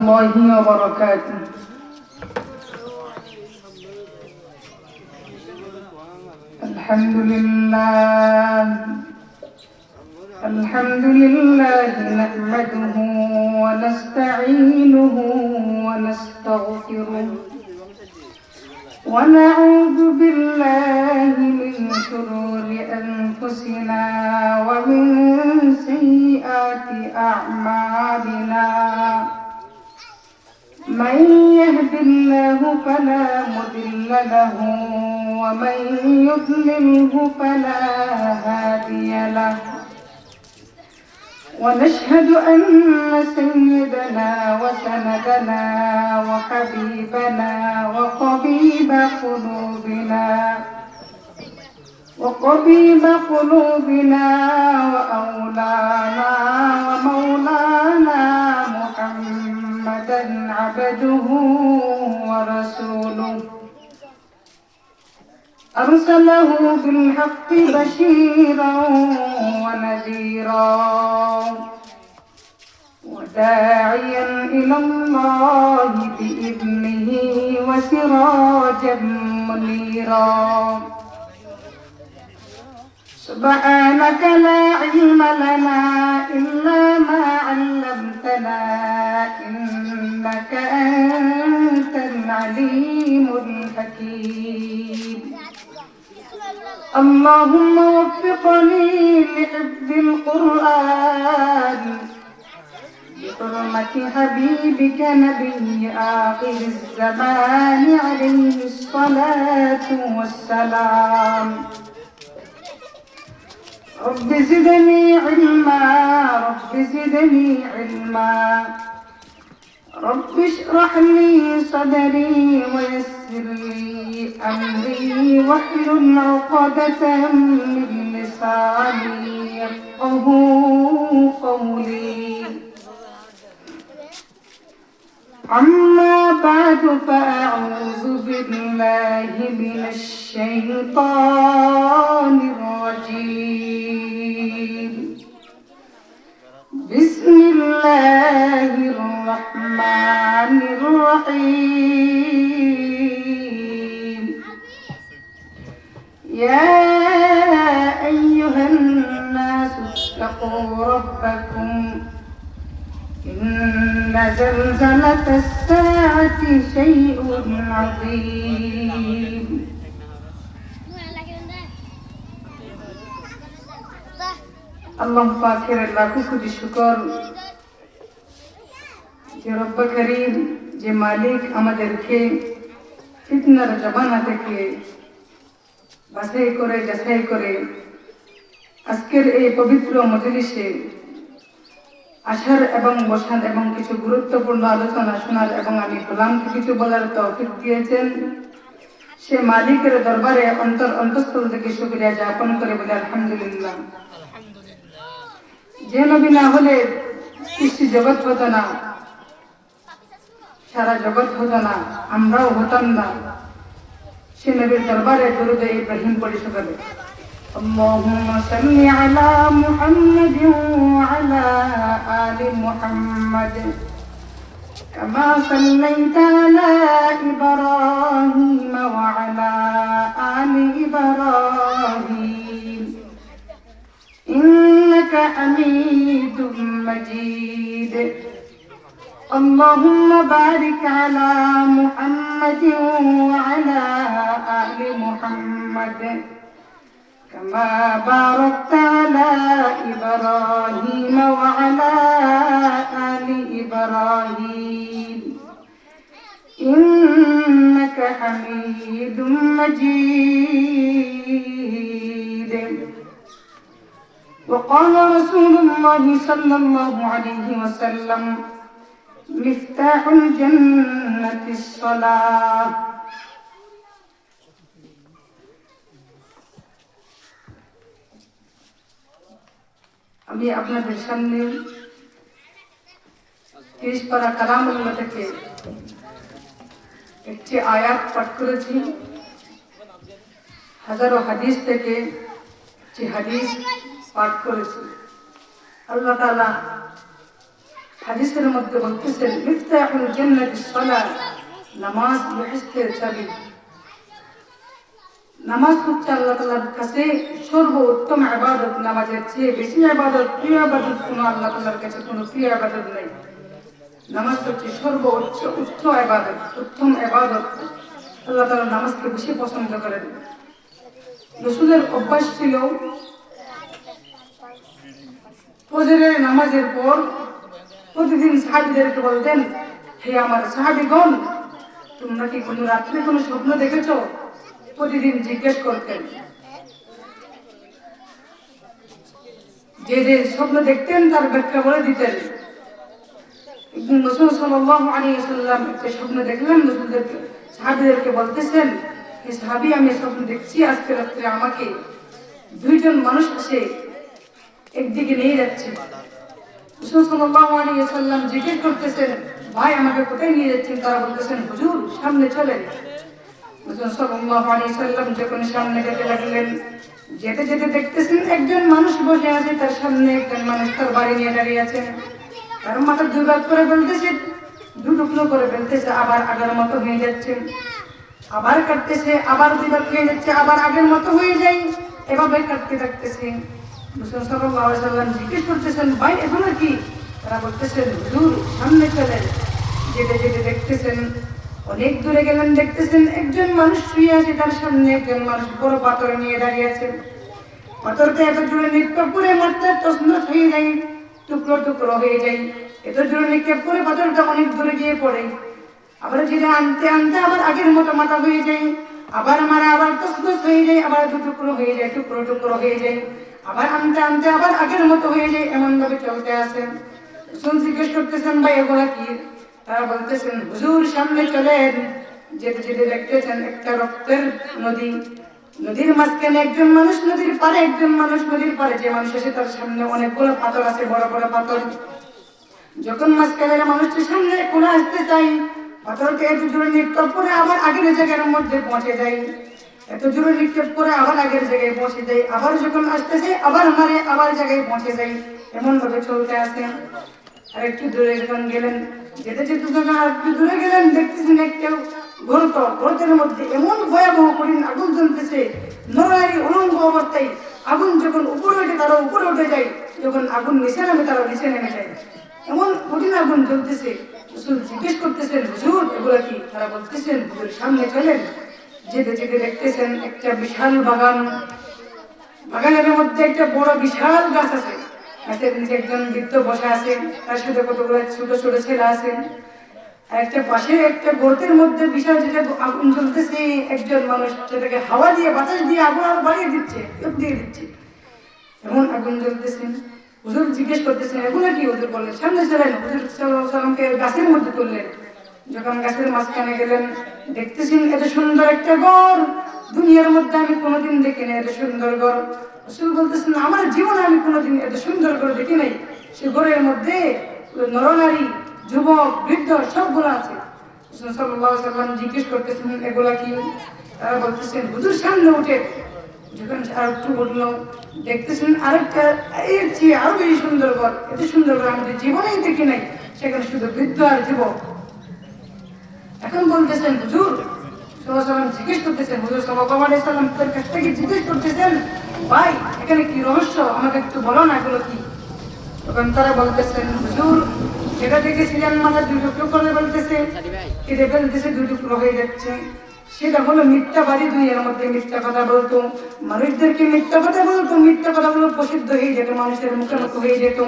الله وبركاته. الحمد لله نحمده ونستعينه ونستغفره ونعوذ بالله من شرور أنفسنا ومن سيئات أعمالنا. من يهد الله فلا مضل له ومن يضلله فلا هادي له. ونشهد أن سيدنا وسندنا وحبيبنا وطبيب قلوبنا وأولانا ومولانا محمدا عبده ورسوله أرسله بالحق بشيرا ونذيرا وداعيا إلى الله بإذنه وسراجا منيرا. سبحانك لا علم لنا إلا ما علمتنا إنك أنت العليم الحكيم. اللهم وفقني لحفظ القرآن بحرمة حبيبك نبي آخر الزمان عليه الصلاة والسلام. رب زدني علما رب اشرح لي صدري ويسر لي أمري واحلل عقدة من لساني يفقهوا قولي. أما بعد فأعوذ بالله من الشيطان الرجيم. بسم الله الرحمن الرحيم. يا أيها الناس اتقوا ربكم إن زلزلة الساعة شيء عظيم. আল্লাহ পাকের লাখো কোটি শুকর যে রব্ব করিম, যে মালিক আমাদেরকে ফিতনার জমানা থেকে বাছাই করে যাচাই করে আজকের এই পবিত্র মজলিসে আসার এবং বসার এবং কিছু গুরুত্বপূর্ণ আলোচনা শোনার এবং আমি গোলামকে কিছু বলার তৌফিক দিয়েছেন। সে মালিকের দরবারে অন্তঃস্থল থেকে শুকরিয়া জ্ঞাপন করে বলে আলহামদুলিল্লাহ। যে নবী না হলে সৃষ্টি জগৎ হতো না, সারা জগৎ হতো না, আমরাও হতাম না। সে নবীর দরবারে দরুদ ইব্রাহিম পড়ি সকালে। اللهم صل على محمد وعلى آل محمد كما صليت على إبراهيم وعلى آل إبراهيم إنك حميد مجيد. اللهم بارك على محمد وعلى آل محمد كما باركت على إبراهيم وعلى آل إبراهيم إنك حميد مجيد. وقال رسول الله صلى الله عليه وسلم مفتاح الجنة الصلاة. আমি আপনাদের সামনে 30 পারা কালামুল্লাহ থেকে একটি আয়াত পাঠ করেছি। হাজারো হাদিস থেকে একটি হাদিস পাঠ করেছি। আল্লাহ তাআলা হাদিসের মধ্যে বলতেছেন মিফতাহুল জান্নাতিস সালাত, নামাজ বেহেশতের চাবি। নামাজ হচ্ছে আল্লাহ তাআলার কাছে সর্বোত্তম ইবাদত। নামাজের চেয়ে বেশি ইবাদত, প্রিয় ইবাদত কোনো আল্লাহ তাআলার কাছে কোনো প্রিয় ইবাদত নেই। নামাজ হচ্ছে সর্বোচ্চ উত্তম ইবাদত, উত্তম ইবাদত। আল্লাহ তাআলা নামাজকে বেশি পছন্দ করেন। রাসূলের অভ্যাস ছিল ফজরের নামাজের পর প্রতিদিন সাহাবীদেরকে বলতেন, হে আমার সাহাবীগণ, তোমরা কি কোনো রাত্রে কোনো স্বপ্ন দেখেছো? প্রতিদিন জিজ্ঞেস করতেন। যে যে স্বপ্ন দেখতেন তার ব্যাখ্যা বলে দিতেন। একদিন রাসূল সাল্লাল্লাহু আলাইহি ওয়াসাল্লাম একটা স্বপ্ন দেখলেন, রাসূলদেরকে সাহাবীদেরকে বলতেছেন, হে সাহাবী, আমি স্বপ্ন দেখছি আজকে রাত্রে আমাকে দুইজন মানুষ এসে একদিকে নিয়ে যাচ্ছে। রাসূল সাল্লাল্লাহু আলাইহি ওয়াসাল্লাম জিজ্ঞেস করতেছেন, ভাই আমাকে কোথায় নিয়ে যাচ্ছেন? তারা বলতেছেন, হুজুর সামনে চলেন। রাসূল সাল্লাল্লাহু আলাইহি ওয়াসাল্লাম যখন সামনে যেতে লাগলেন, যেতে যেতে দেখতেছেন একজন মানুষ বসে আছে, তার সামনে একজন মানুষ তার বাড়ি নিয়ে দাঁড়িয়ে আছেন। তার মাথা দুই ভাগ করে ফেলতেছে, দু টুকরো করে ফেলতেছে, আবার আগের মতো হয়ে যাচ্ছে, আবার কাটতেছে, আবার দুই ভাগ হয়ে যাচ্ছে, আবার আগের মতো হয়ে যায়, এভাবে কাটতে থাকতেছে। রাসূল সাল্লাল্লাহু আলাইহি ওয়াসাল্লাম জিজ্ঞেস করতেছেন, ভাই এখন কি? তারা বলতেছেন, হুজুর সামনে চলেন। যেতে যেতে দেখতেছেন, অনেক দূরে গেলেন, দেখতেছেন একজন মানুষ শুয়ে আছে, তার সামনে একজন মানুষ বড় পাথর নিয়ে দাঁড়িয়ে আছে। পাথরটা এত জোরে নিক্ষেপ করে মারতে তছনছ হয়ে যায়, টুকরো টুকরো হয়ে যায়। এত জোরে নিক্ষেপ করে পাথরটা অনেক দূরে গিয়ে পড়ে। আবার যেটা আনতে আনতে আবার আগের মতো মাথা হয়ে যায়, আবার মারা, আবার তছনছ হয়ে যায়, আবার দু টুকরো হয়ে যায়, টুকরো টুকরো হয়ে যায়, আবার আনতে আনতে আবার আগের মতো হয়ে যায়। এমন ভাবে চলতে আছে। জিজ্ঞেস করতেছেন, ভাই এগুলা কি? তারা বলতেছেন, হুজুর সামনে চলেন। যেতে যেতে দেখতেছেন একটা রক্তের নদী, নদীর মাঝখানে একজন মানুষ, নদীর পারে একজন মানুষ, নদীর পারে যে মানুষ এসে তার সামনে অনেকগুলো পাথর আছে, বড় বড় পাথর। যখন মাঝখানে মানুষটির সামনে কোন আসতে চাই, পাথরকে এত জোরে নিক্ষেপ করে আবার আগের জায়গার মধ্যে পৌঁছে যায়, এত জোরে নিক্ষেপ করে আবার আগের জায়গায় পৌঁছে যায়, আবার যখন আসতেছে আবার মারে, আবার জায়গায় পৌঁছে যায়। এমন ভাবে চলতে আছে। আর একটু দূরে যখন গেলেন, যেতে যেতে যখন আর একটু দূরে গেলেন, দেখতেছেন একটা গর্ত, গর্তের মধ্যে এমন ভয়াবহ কঠিন আগুন জ্বলতেছে, নরনারী উলঙ্গ অবস্থায়। আগুন যখন উপরে ওঠে তারা উপরে উঠে যায়, যখন আগুন নিচে নামে তারা নিচে নেমে যায়। এমন কঠিন আগুন জ্বলতেছে। রাসূল জিজ্ঞেস করতেছেন, হুজুর এগুলা কি? তারা বলতেছেন, হুজুর সামনে চলেন। যেতে যেতে দেখতেছেন একটা বিশাল বাগান, বাগানের মধ্যে একটা বড় বিশাল গাছ আছে। গাছের নিচে একজন বৃদ্ধ বসে আছে, তার সাথে কতগুলো ছোট ছোট ছেলে আছে। আর একটা পাশে একটা গর্তের মধ্যে বিশাল যেটা আগুন জ্বলতেছে, একজন মানুষ সেটাকে হাওয়া দিয়ে, বাতাস দিয়ে আগুন আরো বাড়িয়ে দিচ্ছে, দিয়ে দিচ্ছে। এমন আগুন জ্বলতেছে। হুজুর জিজ্ঞেস করতেছেন, এগুলো কি? হুজুর বললেন, সামনে চলেন। হুজুর সাল্লাল্লাহু আলাইহি ওয়াসাল্লামকে গাছের মধ্যে তুললেন। যখন গাছের মাঝখানে গেলেন, দেখতেছেন এত সুন্দর একটা ঘর, দুনিয়ার মধ্যে আমি কোনোদিন দেখিনি এত সুন্দর ঘর। রাসূল বলতেছেন, আমার জীবনে আমি কোনোদিন এত সুন্দর ঘর দেখি নাই। সে ঘরের মধ্যে নরনারী, যুবক, বৃদ্ধ সবগুলো আছে। রাসূল সাল্লাল্লাহু আলাইহি ওয়াসাল্লাম জিজ্ঞেস করতেছেন, এগুলা কি? তারা বলতেছেন, হুজুর সামনে উঠে। যখন আর একটু উঠলো, দেখতেছেন আরেকটা এর চেয়ে আরো বেশি সুন্দর ঘর, এত সুন্দর ঘর আমি জীবনেই দেখি নাই। সেখানে শুধু বৃদ্ধ আর যুবক। এখন বলতেছেন, হুজুর সাল্লাল্লাহু আলাইহি ওয়াসাল্লাম জিজ্ঞেস করতেছেন, হুজুর সাল্লাল্লাহু আলাইহি ওয়াসাল্লাম তার কাছ থেকে জিজ্ঞেস করতেছেন, ভাই এখানে কি রহস্য, আমাকে একটু বলো না এগুলো কি? তখন তারা বলতেছেন, হুজুর যেটা দেখেছিলেন মাথা দুই টুকরো করে বলতেছে, কেটে ফেলতেছে, দুই টুকরো হয়ে যাচ্ছে। সেটা হলো মিথ্যাবাদী, দুনিয়ার মধ্যে মিথ্যা কথা বলতো, মানুষদেরকে মিথ্যা কথা বলতো, মিথ্যা কথাগুলো প্রসিদ্ধ হয়ে যেত, মানুষের মুখে মুখে হয়ে যেত,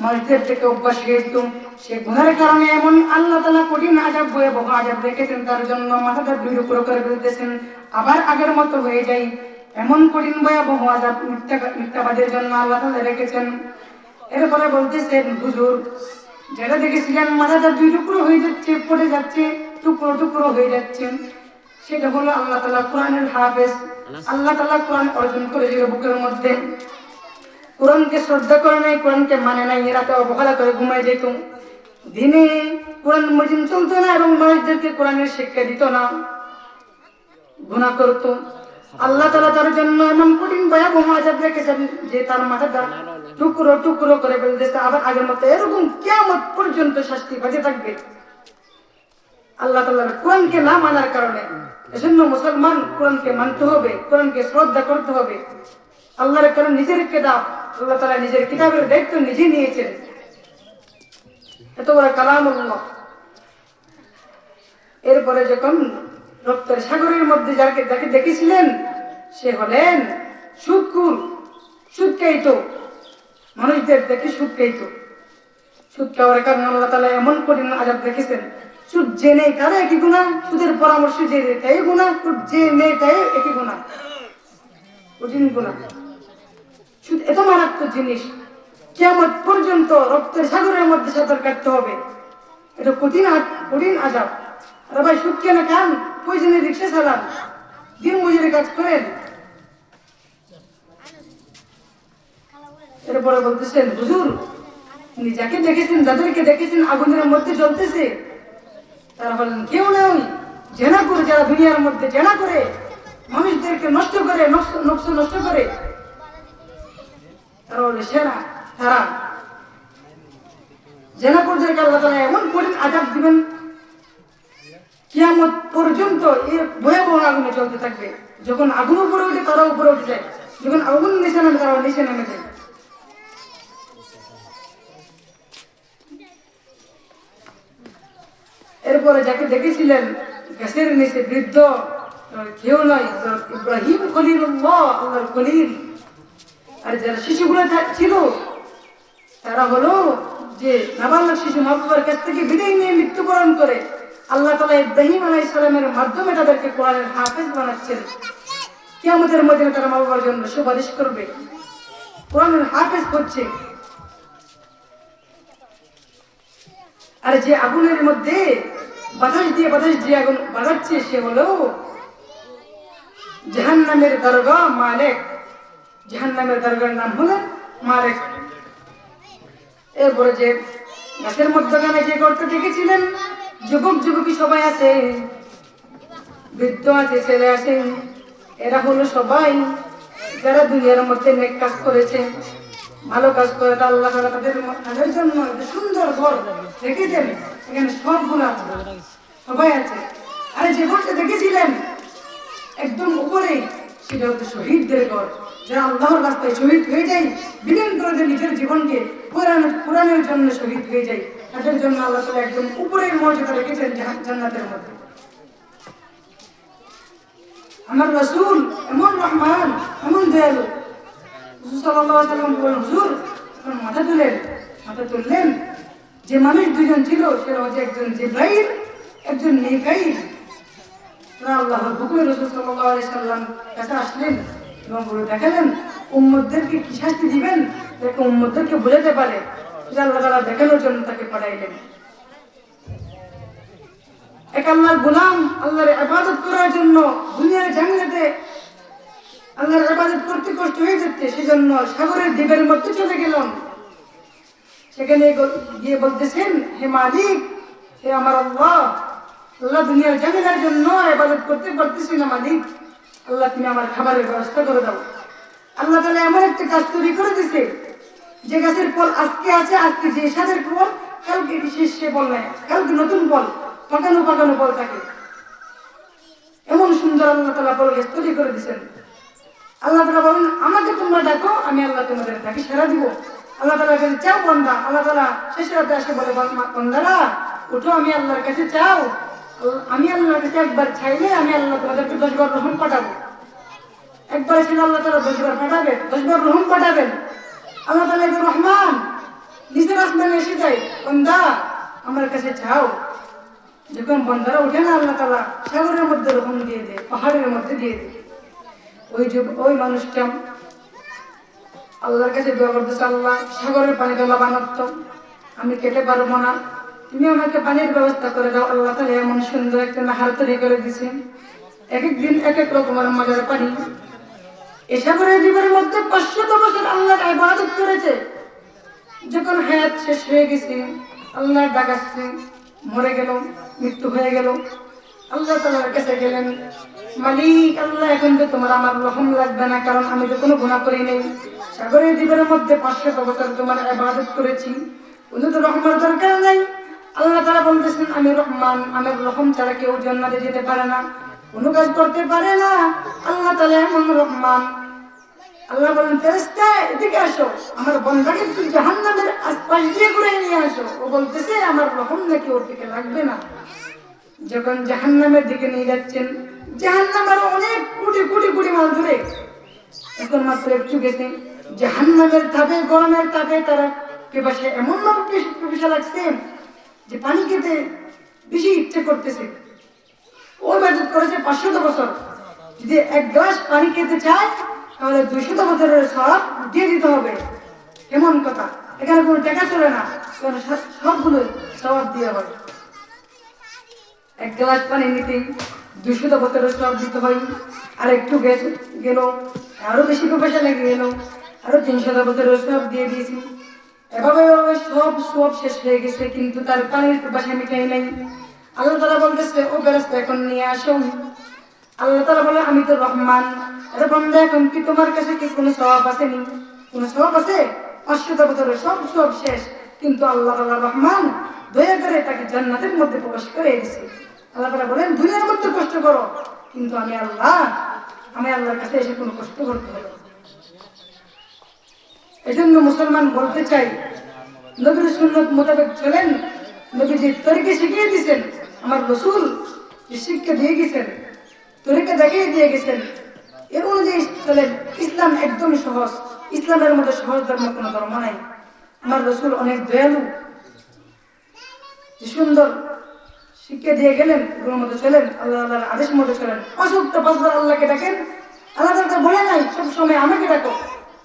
মানুষদের থেকে অভ্যাস হয়ে যেত। সে গুনাহের কারণে এমন আল্লাহ তাআলা কঠিন আযাব, ভয়াবহ আযাব রেখেছেন তার জন্য, মাথাটা দুই টুকরো করে ফেলতেছেন, আবার আগের মতো হয়ে যায়। এমন কঠিন ভয়াবহ আযাব মিথ্যাবাদের জন্য আল্লাহ তাআলা রেখেছেন। এরপরে বলতেছেন, হুজুর যেটা দেখেছিলেন মাথাটা দুই টুকরো হয়ে যাচ্ছে, পড়ে যাচ্ছে, টুকরো টুকরো হয়ে যাচ্ছে, সেটা হলো আল্লাহ তাআলা কোরআনের হাফেজ। আল্লাহ তাআলা কোরআন অর্জন করেছিল বুকের মধ্যে, কোরআনকে শ্রদ্ধা করে নাই, কোরআনকে মানে নাই, রাতে অবহেলা করে ঘুমায় যেত, দিনে কোরআন মজিদ চলতো না এবং মানুষদেরকে কোরআনের শিক্ষা দিত না, গুনাহ করত। আল্লাহ তাআলা তার জন্য এমন কঠিন ভয়াবহ আযাব রেখেছেন যে তার মাথাটা টুকরো টুকরো করে ফেলতেছে, আবার আগের মতো এরকম কিয়ামত পর্যন্ত শাস্তি বাজে থাকবে আল্লাহ তাআলার কোরআনকে না মানার কারণে। এজন্য মুসলমান কোরআনকে মানতে হবে, কোরআনকে শ্রদ্ধা করতে হবে। আল্লাহর কারণ নিজের কিতাব, আল্লাহ তাআলা নিজের কিতাবের দায়িত্ব নিজে নিয়েছেন। এত বড় কালামুল্লাহ। এরপরে যখন রক্তের সাগরের মধ্যে যাকে দেখেছিলেন সে হলেন সুদখোর, সুদ খাইত, মানুষদের দেখে সুদ খাইত। সুদ খাওয়ার কারণে আল্লাহ তাআলা এমন কঠিন আযাব রেখেছেন। সুদ যে নেই তারা একই গুনাহ, সুদের পরামর্শ যে নেই তাই গুনাহ, সুদ যে নেই তাই একই গুনাহ, কঠিন গুনাহ। সুদ এত মারাত্মক জিনিস, কিয়ামত পর্যন্ত রক্তের সাগরের মধ্যে সাঁতার কাটতে হবে। এটা কঠিন কঠিন আযাব। আর ভাই সুদ কেন খান? প্রয়োজনে রিক্সা চালান, দিন মজুরি কাজ করেন। এরপরে বলতেছেন হুজুর আপনি যাকে দেখেছেন, যাদেরকে দেখেছেন আগুনের মধ্যে জ্বলতেছে, তারা বলেন কেউ নয়, জেনা করে, যারা দুনিয়ার মধ্যে জেনা করে, মানুষদেরকে নষ্ট করে, নষ্ট করে, তারা হলো সেরা। তারা জেনাপুরদেরকে আল্লাহ তাআলা এমন কঠিন আযাব দিবেন, কিয়ামত পর্যন্ত এই ভয়াবহ আগুনে চলতে থাকবে। যখন আগুন উপরে ওঠে তারা উপরে উঠে যায়, যখন আগুন নিচে নামে তারা নিচে নেমে যায়। এরপরে যাকে দেখেছিলেন গাছের নিচে বৃদ্ধ, কেউ নয় ইব্রাহিম খলিলুল্লাহ, আল্লাহর খলিল। আর যারা শিশুগুলো ছিল তারা হলো যে নাবালক শিশু, মা বাবার কাছ থেকে বিদায় নিয়ে মৃত্যুবরণ করে আল্লাহ তাআলা ইব্রাহিম আলাইহিস সালামের মাধ্যমে তাদেরকে কোরআনের হাফেজ বানাচ্ছেন। কিয়ামতের ময়দানে তারা মা বাবার জন্য সুপারিশ করবে, কোরআনের হাফেজ হচ্ছে। আর যে আগুনের মধ্যে বাতাস দিয়ে আগুন বাজাচ্ছে সে হলো জাহান্নামের দরগা মালিক। জাহান্নামের দরগার নাম হলো মালিক। এরপরে যে গাছের মধ্যখানে যে গর্ত দেখেছিলেন, যুবক যুবতী সবাই আছে, বৃদ্ধ আছে, ছেলে আছে, এরা হলো সবাই যারা দুনিয়ার মধ্যে নেক কাজ করেছে, ভালো কাজ করে। আল্লাহ তাআলা তাদের জন্য সুন্দর ঘর রেখেছেন, এখানে সবগুলো আছে, সবাই আছে। আরে যে ঘরটা দেখেছিলেন একদম উপরে, সেটা হচ্ছে শহীদদের ঘর, যারা আল্লাহর রাস্তায় শহীদ হয়ে যায়, বিলীন করে দেয় নিজের জীবনকে, কোরআনের জন্য শহীদ হয়ে যায়, তাদের জন্য আল্লাহ তাআলা একদম উপরের মর্যাদা রেখেছেন জান্নাতের মধ্যে। আমার রাসূল এমন রহমান, এমন দয়ালু। রাসূল সাল্লাল্লাহু আলাইহি ওয়াসাল্লাম বলেন হুজুর মাথা তুললেন, যে মানুষ দুজন ছিল সেটা হচ্ছে একজন জিবরাইল, একজন মিকাইল। তারা আল্লাহর হুকুমে রাসূল সাল্লাল্লাহু আলাইহি ওয়াসাল্লাম কাছে আসলেন এবং বলে দেখালেন উম্মতদেরকে কি শাস্তি দিবেন, যাতে উম্মতদেরকে বোঝাতে পারে, যে আল্লাহ তাআলা দেখানোর জন্য তাকে পাঠাইলেন। এক আল্লাহর গোলাম আল্লাহর ইবাদত করার জন্য দুনিয়ার জান্নাতে আল্লাহর ইবাদত করতে কষ্ট হয়ে যাচ্ছে, সেজন্য সাগরের দ্বীপের মধ্যে চলে গেলাম। সেখানে গিয়ে বলতেছেন হে মালিক, হে আমার আল্লাহ, আল্লাহ দুনিয়ার জান্নাতের জন্য ইবাদত করতে পারতেছি না মালিক, আল্লাহ তুমি আমার খাবারের ব্যবস্থা করে দাও। আল্লাহ তাআলা এমন একটা গাছ তৈরি করে দিয়েছে যে গাছের ফল আজকে আছে, আজকে যে স্বাদের ফল, কালকে বিশেষ সে ফল নাই, কালকে নতুন ফল, পাকানো ফল থাকে। এমন সুন্দর আল্লাহ তাআলা ফল গাছ তৈরি করে দিয়েছেন। আল্লাহ তাআলা বলেন আমাকে তোমরা ডাকো, আমি আল্লাহ তোমাদের ডাকি সাড়া দিব। আল্লাহ তাআলা বলেন চাও বান্দা, আল্লাহ তাআলা শেষ রাতে এসে বলে বান্দারা উঠো, আমি আল্লাহর কাছে চাও, আমি আল্লাহর কাছে একবার চাইলে আমি আল্লাহ তোমাদেরকে 10 বার রহম পাঠাবো। একবার এসে আল্লাহ তাআলা 10 বার পাঠাবেন, 10 বার রহম পাঠাবেন। আল্লাহ তাআলা একজন রহমান, নিচের আসমানে এসে যায়, বান্দা আমার কাছে চাও। যখন বান্দারা ওঠে না, আল্লাহ তাআলা সাগরের মধ্যে রহম দিয়ে দেয়, পাহাড়ের মধ্যে দিয়ে দেয়। ওই মানুষটা আল্লাহর কাছে দোয়া করতেছে, আল্লাহ সাগরের পানি তোলা বানাতো, আমি খেতে পারবো না, তুমি আমাকে পানির ব্যবস্থা করে দাও। আল্লাহ তাআলা এমন সুন্দর একটা নাহার তৈরি করে দিছে, এক এক দিন এক এক রকমের মজার পানি। এই সাগরের দ্বীপের মধ্যে 500 বছর আল্লাহর ইবাদত করেছে। যখন হায়াত শেষ হয়ে গেছে, আল্লাহর ডাক আসছে, মরে গেল, মৃত্যু হয়ে গেল, আল্লাহ তাআলার কাছে গেলেন, মালিক আল্লাহ, এখন তো তোমার আমার রহম লাগবে না, কারণ আমি তো কোনো গুনাহ করি নাই। সাগরের দ্বীপের মধ্যে 500 বছর তোমার ইবাদত করেছি, কোনো তো রহমের দরকার নাই। আল্লাহ তাআলা বলতেছেন, আমি রহমান, আমার রহম ছাড়া কেউ জান্নাতে যেতে পারে না, কোনো কাজ করতে পারে না। আল্লাহ তাআলা এমন রহমান। আল্লাহ বলেন, ফেরেশতা এদিকে আসো, আমার বান্দাকে একটু জাহান্নামের আশপাশ দিয়ে ঘুরে নিয়ে আসো। ও বলতেছে আমার রহম নাকি ওর দিকে লাগবে না। যখন জাহান্নামের দিকে নিয়ে যাচ্ছেন, জাহান্নামের অনেক কোটি কোটি কোটি মাইল দূরে, এখন মাত্র একটু গেছে, জাহান্নামের তাপে, গরমের তাপে তারা পিপাসা এমন ভাবে পিপাসা লাগছে যে পানি খেতে বেশি ইচ্ছে করতেছে। ও ইবাদত করেছে 500 বছর, যদি এক গ্লাস পানি খেতে চায় তাহলে 200 বছরের সওয়াব দিয়ে দিতে হবে। এমন কথা, এখানে কোনো টাকা চলে না, কারণ সবগুলো সওয়াব দিয়ে হয়। এক গ্লাস পানি নিতে 200 বছরের সওয়াব দিতে হয়। আর একটু গেল, আরো বেশি পয়সা লেগে গেল, আরো 300 বছরের সওয়াব দিয়ে দিয়েছি। এভাবে এভাবে সব সওয়াব শেষ হয়ে গেছে, কিন্তু তার পানির পিপাসা মিটাই নাই। আল্লাহ তাআলা বলতেছে, ও ফেরেশতা এখন নিয়ে আসো। আল্লাহ তাআলা বলে, আমি তো রহমান, আরে বান্দা এখন কি তোমার কাছে কি কোনো সওয়াব আসেনি? কোনো সওয়াব আছে? 500 বছরের সব সওয়াব শেষ, কিন্তু আল্লাহ তাআলা রহমান, দয়া করে তাকে জান্নাতের মধ্যে প্রবেশ করে দিয়েছে। আল্লাহ তাআলা বলেন, দুনিয়ার মধ্যে কষ্ট করো, কিন্তু আমি আল্লাহর কাছে এসে কোনো কষ্ট করতে হবে। এজন্য মুসলমান বলতে চাই, নবীর সুন্নাত মোতাবেক চলেন। নবী যে তরিকা শিখিয়ে দিয়েছেন, আমার রাসূল যে শিক্ষা দিয়ে গেছেন, তরিকা দেখিয়ে দিয়ে গেছেন, এর অনুযায়ী চলেন। ইসলাম একদম সহজ, ইসলামের মধ্যে সহজ ধর্ম কোনো ধর্ম নাই। আমার রাসূল অনেক দয়ালু, যে সুন্দর শিক্ষা দিয়ে গেলেন, এগুলোর মধ্যে চলেন, আল্লাহর আদেশ মধ্যে চলেন। 5 ওয়াক্ত 5 বার আল্লাহকে ডাকেন। আল্লাহ তাআলা বলে নাই সব সময় আমাকে ডাকো,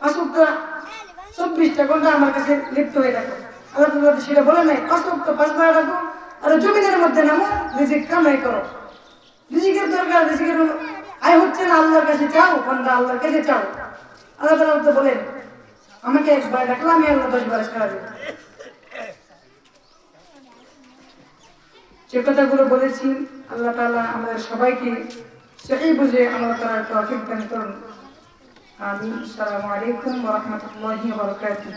5 ওয়াক্ত 24টা ঘন্টা আমার কাছে লিপ্ত হয়ে থাকো। আল্লাহ তাআলা সেটা বলে নাই, 5 ওয়াক্ত 5 বার ডাকো, আর জমিনের মধ্যে নামো, রিজিক কামাই করো। রিজিকের দরকার, রিজিকের আয় হচ্ছে না, আল্লাহর কাছে চাও, বান্দা আল্লাহর কাছে চাও। আল্লাহ তাআলা তো বলেন, আমাকে একবার ডাকলাম আমি আল্লাহ 10 বার সাড়া দেব। যে কথাগুলো বলেছি, আল্লাহ তাআলা আমাদের সবাইকে সহি বুঝে আমল করার তৌফিক দান করুন। আমিন। আসসালামু আলাইকুম ওয়া রাহমাতুল্লাহি ওয়া বারাকাতুহু।